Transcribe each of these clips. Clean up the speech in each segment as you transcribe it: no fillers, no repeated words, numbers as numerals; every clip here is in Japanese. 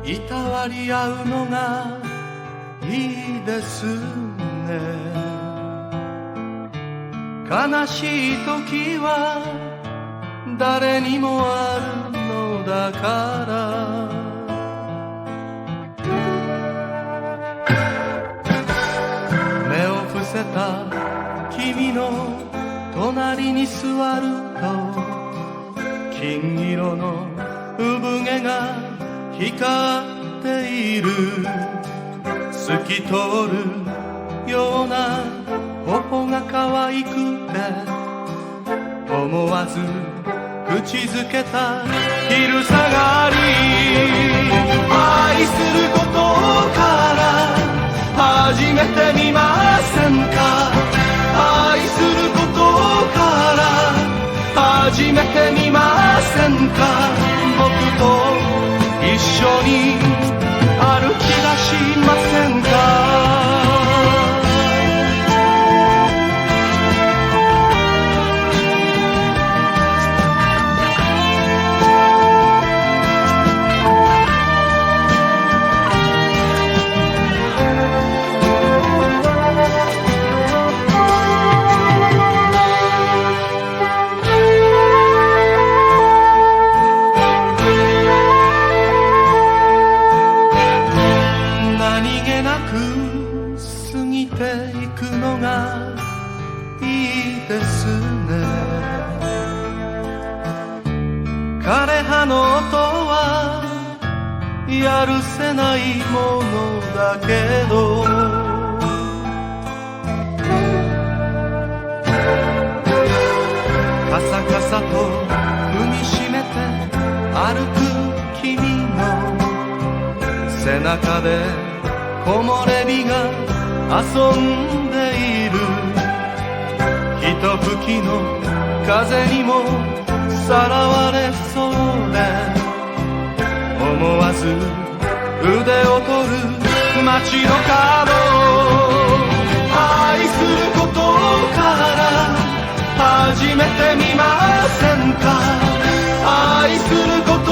いたわり合うのがいいですね。悲しい時は誰にもあるのだから、目を伏せた君の隣に座ると、金色の産毛が光っている、透き通るような頬が可愛くて、思わず口づけた昼下がり。愛することから始めてみませんか。愛することから始めてみませんか。僕と一緒に歩き出しませんか。過ぎていくのがいいですね。枯葉の音はやるせないものだけど、カサカサと踏みしめて歩く君の背中で木漏れ日が遊んでいる。ひと吹きの風にもさらわれそうで、思わず腕を取る街の角。愛することから始めてみませんか。愛すること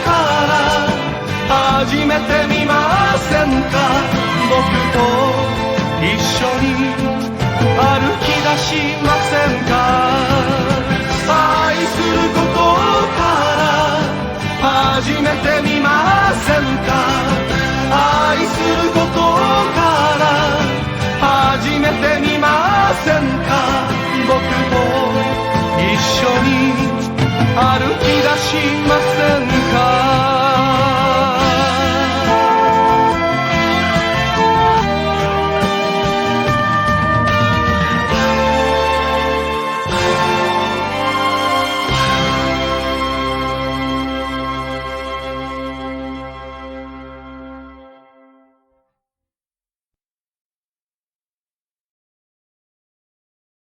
から始めてみませんか。僕と一緒に歩き出しませんか。愛することから始めてみませんか。愛することから始めてみませんか。僕と一緒に歩き出しませんか。